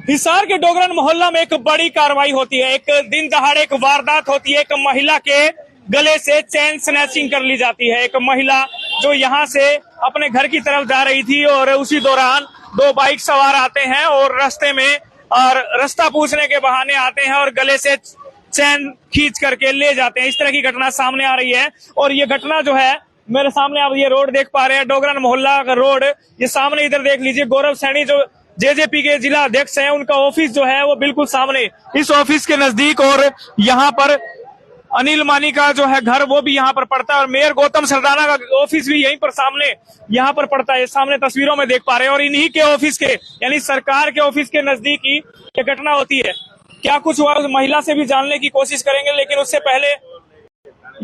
हिसार के डोगरन मोहल्ला में एक बड़ी कार्रवाई होती है। एक दिन दहाड़े एक वारदात होती है। एक महिला के गले से चेन स्नैचिंग कर ली जाती है। एक महिला जो यहाँ से अपने घर की तरफ जा रही थी और उसी दौरान दो बाइक सवार आते हैं और रास्ते में और रास्ता पूछने के बहाने आते हैं और गले से चैन खींच करके ले जाते हैं। इस तरह की घटना सामने आ रही है और ये घटना जो है मेरे सामने आप ये रोड देख पा रहे हैं, डोगरन मोहल्ला का रोड। ये सामने इधर देख लीजिए, गौरव सैनी जो जेजेपी के जिला अध्यक्ष हैं, उनका ऑफिस जो है वो बिल्कुल सामने इस ऑफिस के नजदीक, और यहाँ पर अनिल मानी का जो है घर वो भी यहाँ पर पड़ता है और मेयर गौतम सरदाना का ऑफिस भी यहीं पर सामने यहाँ पर पड़ता है। सामने तस्वीरों में देख पा रहे हैं और इन्हीं के ऑफिस के यानी सरकार के ऑफिस के नजदीक ही ये घटना होती है। क्या कुछ हुआ उस महिला से भी जानने की कोशिश करेंगे, लेकिन उससे पहले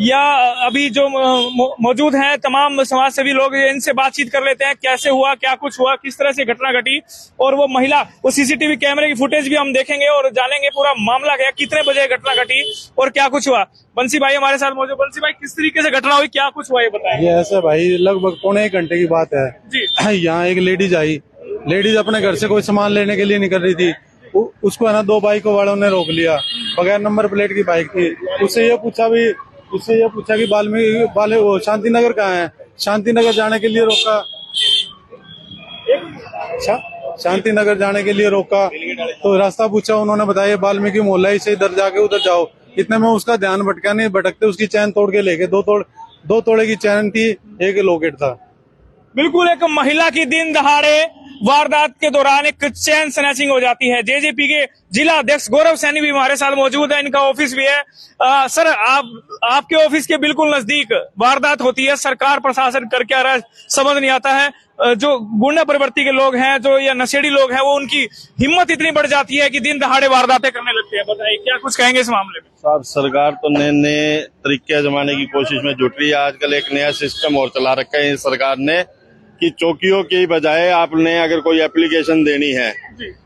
या अभी जो मौजूद हैं तमाम समाज सेवी लोग, इनसे बातचीत कर लेते हैं। कैसे हुआ, क्या कुछ हुआ, किस तरह से घटना घटी, और वो महिला, वो सीसीटीवी कैमरे की फुटेज भी हम देखेंगे और जानेंगे पूरा मामला क्या, कितने बजे घटना घटी और क्या कुछ हुआ। बंसी भाई हमारे साथ मौजूद। बंसी भाई, किस तरीके से घटना हुई, क्या कुछ हुआ ये बताएं। ये ऐसा भाई लगभग पौने 1 घंटे की बात है जी। यहाँ एक लेडीज आई, लेडीज अपने घर से कोई सामान लेने के लिए निकल रही थी। उसको है ना 2 बाइकों वालों ने रोक लिया, बगैर नंबर प्लेट की बाइक थी। उससे ये पूछा कि वो शांति नगर कहाँ है। शांति नगर जाने के लिए रोका, शांति नगर जाने के लिए रोका तो रास्ता पूछा, उन्होंने बताया वाल्मीकि मोहल्ला से इधर जाके उधर जाओ। इतने में उसका ध्यान भटका नहीं, भटकते उसकी चैन तोड़ के लेके दो तोड़े की चैन थी, एक लॉकेट था। बिल्कुल, एक महिला की दिन दहाड़े वारदात के दौरान एक चैन स्नैचिंग हो जाती है। जेजेपी के जिला अध्यक्ष गौरव सैनी भी हमारे साथ मौजूद है, इनका ऑफिस भी है। सर, आपके ऑफिस के बिल्कुल नजदीक वारदात होती है, सरकार प्रशासन कर क्या रहा है समझ नहीं आता है। जो गुंडा प्रवृत्ति के लोग हैं, जो या नशेड़ी लोग हैं, वो उनकी हिम्मत इतनी बढ़ जाती है कि दिन दहाड़े वारदातें करने लगते हैं। बताइए क्या कुछ कहेंगे इस मामले में। साहब, सरकार तो नए नए तरीके आजमाने की कोशिश में जुट रही है। आजकल एक नया सिस्टम और चला रखा है सरकार ने कि चौकियों की बजाय आपने अगर कोई एप्लीकेशन देनी है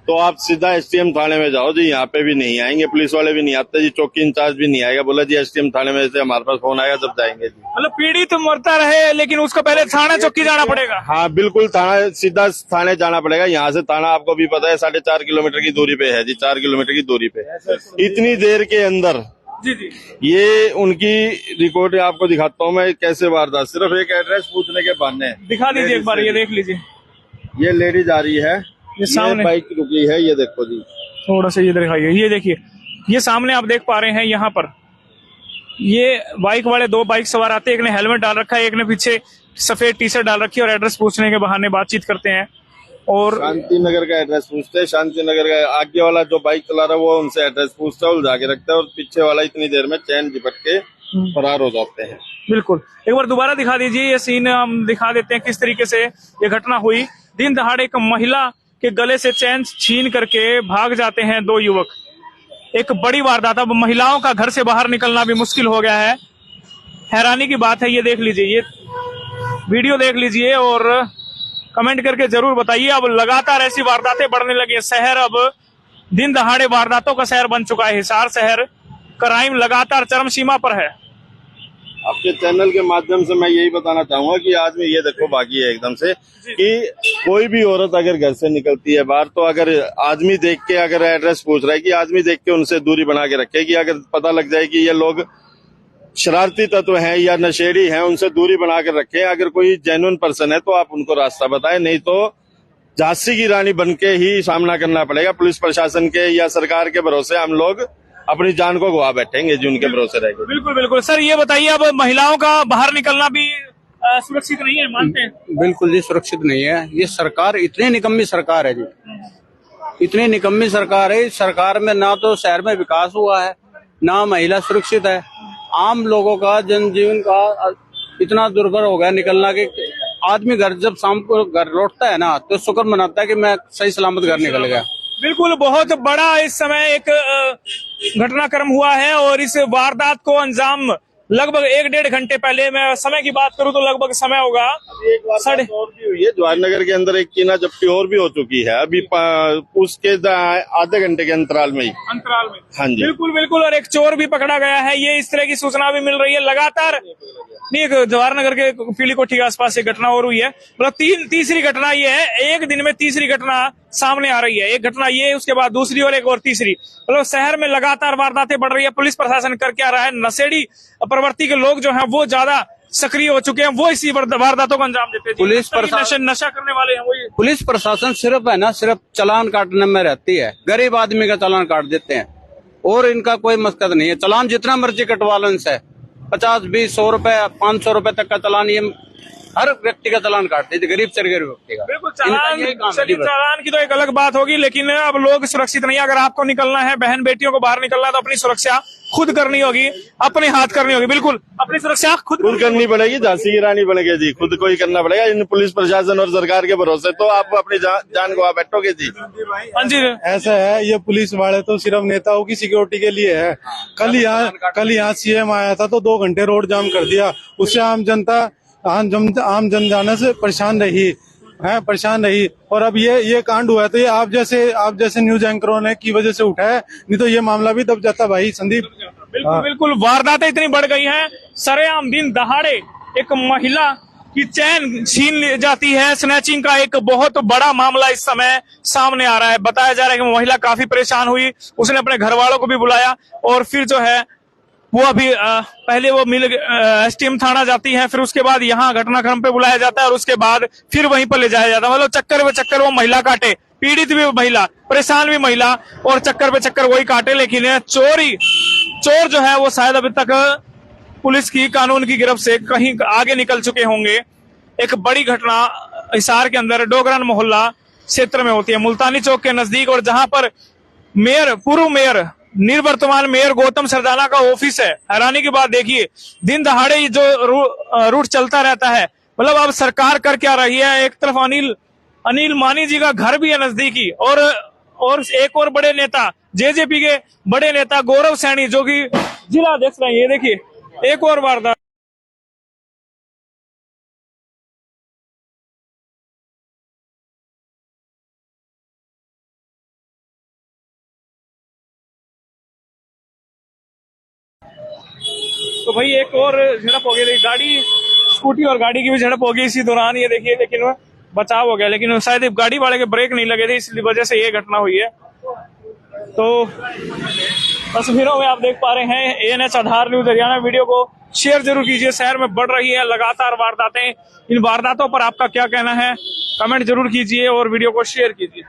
तो आप सीधा एसटीएम थाने में जाओ जी। यहाँ पे भी नहीं आएंगे, पुलिस वाले भी नहीं आते जी, चौकी इंचार्ज भी नहीं आएगा। बोला जी एसटीएम थाने में से हमारे पास फोन आएगा जब जाएंगे जी। मतलब पीड़ित तो मरता रहे लेकिन उसको पहले थाना चौकी जाना पड़ेगा। हाँ बिल्कुल, थाना सीधा थाने जाना पड़ेगा। यहाँ से थाना आपको भी पता है 4.5 किलोमीटर की दूरी पे है जी, 4 किलोमीटर की दूरी पे। इतनी देर के अंदर जी जी, ये उनकी रिकॉर्ड आपको दिखाता हूँ मैं कैसे वारदात, सिर्फ एक एड्रेस पूछने के बहाने। दिखा दीजिए एक बार, ये देख लीजिए। ये लेडीज आ रही है, ये सामने बाइक रुकी है, ये देखो जी। थोड़ा सा ये दिखाइए, ये देखिए, ये सामने आप देख पा रहे हैं। यहाँ पर ये बाइक वाले 2 बाइक सवार आते हैं, एक ने हेलमेट डाल रखा है, एक ने पीछे सफेद टी शर्ट डाल रखी है और एड्रेस पूछने के बहाने बातचीत करते हैं और शांति नगर का एड्रेस पूछते हैं। शांति नगर का आगे वाला जो बाइक चला रहा है वो उनसे एड्रेस पूछता है, उलझा के रखता है और पीछे वाला इतनी देर में चैन झपट के फरार हो जाते हैं। बिल्कुल, एक बार दोबारा दिखा दीजिए ये सीन, हम दिखा देते हैं किस तरीके से ये घटना हुई। दिन दहाड़े एक महिला के गले से चैन छीन करके भाग जाते हैं 2 युवक। एक बड़ी वारदात। अब महिलाओं का घर से बाहर निकलना भी मुश्किल हो गया है, हैरानी की बात है। ये देख लीजिए, ये वीडियो देख लीजिए और कमेंट करके जरूर बताइए। अब लगातार ऐसी वारदातें बढ़ने लगी है। शहर अब दिन दहाड़े वारदातों का शहर बन चुका है। हिसार शहर क्राइम लगातार चरम सीमा पर है। आपके चैनल के माध्यम से मैं यही बताना चाहूंगा कि आदमी ये देखो बाकी है एकदम से कि कोई भी औरत अगर घर से निकलती है बाहर तो अगर आदमी देख के अगर एड्रेस पूछ रहा है कि आदमी देख के उनसे दूरी बना के रखे कि अगर पता लग जाए कि ये लोग शरारती तत्व हैं या नशेड़ी हैं, उनसे दूरी बना कर रखे। अगर कोई जेन्युइन पर्सन है तो आप उनको रास्ता बताएं, नहीं तो झांसी की रानी बनके ही सामना करना पड़ेगा। पुलिस प्रशासन के या सरकार के भरोसे हम लोग अपनी जान को गवा बैठेंगे जी, उनके भरोसे रहेंगे। बिल्कुल बिल्कुल। सर ये बताइए, अब महिलाओं का बाहर निकलना भी सुरक्षित नहीं है, मानते हैं? बिल्कुल जी, सुरक्षित नहीं है। ये सरकार इतनी निकम्मी सरकार है जी, इतनी निकम्मी सरकार है। सरकार में ना तो शहर में विकास हुआ है, ना महिला सुरक्षित है। आम लोगों का जनजीवन का इतना दुर्भर हो गया निकलना कि आदमी घर जब शाम को घर लौटता है ना तो शुक्र मनाता है कि मैं सही सलामत घर निकल गया। बिल्कुल, बहुत बड़ा इस समय एक घटनाक्रम हुआ है और इस वारदात को अंजाम लगभग 1-1.5 घंटे पहले, मैं समय की बात करूं तो लगभग समय होगा साढ़े और भी हुई है। जवाहरनगर के अंदर एक कीना जब्ती और भी हो चुकी है अभी उसके आधे घंटे के अंतराल में ही। हाँ जी, बिल्कुल बिल्कुल। और एक चोर भी पकड़ा गया है। ये इस तरह की सूचना भी मिल रही है। लगातार नहीं, एक जवाहर नगर के पीली कोठी के आसपास एक घटना और हुई है। मतलब तीसरी घटना ये है, एक दिन में तीसरी घटना सामने आ रही है। एक घटना ये, उसके बाद दूसरी और एक और तीसरी। मतलब शहर में लगातार वारदातें बढ़ रही है। पुलिस प्रशासन कर क्या रहा है? नशेड़ी प्रवृत्ति के लोग जो हैं वो ज्यादा सक्रिय हो चुके हैं, वो इसी वारदातों को अंजाम देते हैं। पुलिस प्रशासन नशा करने वाले हैं वही। पुलिस प्रशासन सिर्फ है ना, सिर्फ चालान काटने में रहती है। गरीब आदमी का चालान काट देते हैं और इनका कोई मकसद नहीं है। चालान जितना मर्जी कटवा लो इनसे, 50, 20, 100 रुपए, 500 रुपए तक का चालान ये हर व्यक्ति का चालान काटते थे, गरीब से गरीब व्यक्ति का। बिल्कुल, चालान की तो एक अलग बात होगी, लेकिन अब लोग सुरक्षित नहीं है। अगर आपको निकलना है, बहन बेटियों को बाहर निकलना है, तो अपनी सुरक्षा खुद करनी होगी, अपने हाथ करनी होगी। बिल्कुल, अपनी सुरक्षा खुद करनी पड़ेगी। झांसी की रानी बनेगी जी, खुद को ही करना पड़ेगा। इन पुलिस प्रशासन और सरकार के भरोसे तो आप अपनी जान गवा बैठोगे जी। हाँ जी, ऐसा है, ये पुलिस वाले तो सिर्फ नेताओं की सिक्योरिटी के लिए है। कल यहाँ सीएम आया था तो 2 घंटे रोड जाम कर दिया। उससे आम जनजाना से परेशान रही। और अब ये कांड हुआ है तो ये आप जैसे न्यूज एंकरों ने की वजह से उठा है, नहीं तो ये मामला भी दब जाता भाई संदीप। बिल्कुल, वारदातें इतनी बढ़ गई हैं। सरेआम दिन दहाड़े एक महिला की चैन छीन ली जाती है। स्नैचिंग का एक बहुत बड़ा मामला इस समय सामने आ रहा है। बताया जा रहा है कि महिला काफी परेशान हुई, उसने अपने घर वालों को भी बुलाया और फिर जो है वो अभी पहले वो एसटीएम थाना जाती है, फिर उसके बाद यहाँ घटनाक्रम पे बुलाया जाता है और उसके बाद फिर वहीं पर ले जाया जाता है। मतलब चक्कर वो महिला काटे, पीड़ित भी महिला, परेशान भी महिला, और चक्कर पे चक्कर वही काटे। लेकिन चोर जो है वो शायद अभी तक पुलिस की कानून की गिरफ्त से कहीं आगे निकल चुके होंगे। एक बड़ी घटना हिसार के अंदर डोगरान मोहल्ला क्षेत्र में होती है, मुल्तानी चौक के नजदीक, और जहां पर पूर्व मेयर निवर्तमान मेयर गौतम सरदाना का ऑफिस है। हैरानी की बात देखिए, दिन दहाड़े जो रूट चलता रहता है। मतलब अब सरकार कर क्या रही है? एक तरफ अनिल मानी जी का घर भी है नजदीकी, और एक और बड़े नेता, जेजेपी के बड़े नेता गौरव सैनी, जो कि जिला अध्यक्ष रहे। ये देखिए एक और वारदात। तो भाई एक और झड़प हो गई, गाड़ी, स्कूटी और गाड़ी की भी झड़प हो गई इसी दौरान। ये देखिए, लेकिन बचाव हो गया, लेकिन शायद गाड़ी वाले के ब्रेक नहीं लगे थे, इस वजह से ये घटना हुई है। तो तस्वीरों में आप देख पा रहे हैं ANH आधार न्यूज हरियाणा। वीडियो को शेयर जरूर कीजिए। शहर में बढ़ रही है लगातार वारदातें। इन वारदातों पर आपका क्या कहना है? कमेंट जरूर कीजिए और वीडियो को शेयर कीजिए।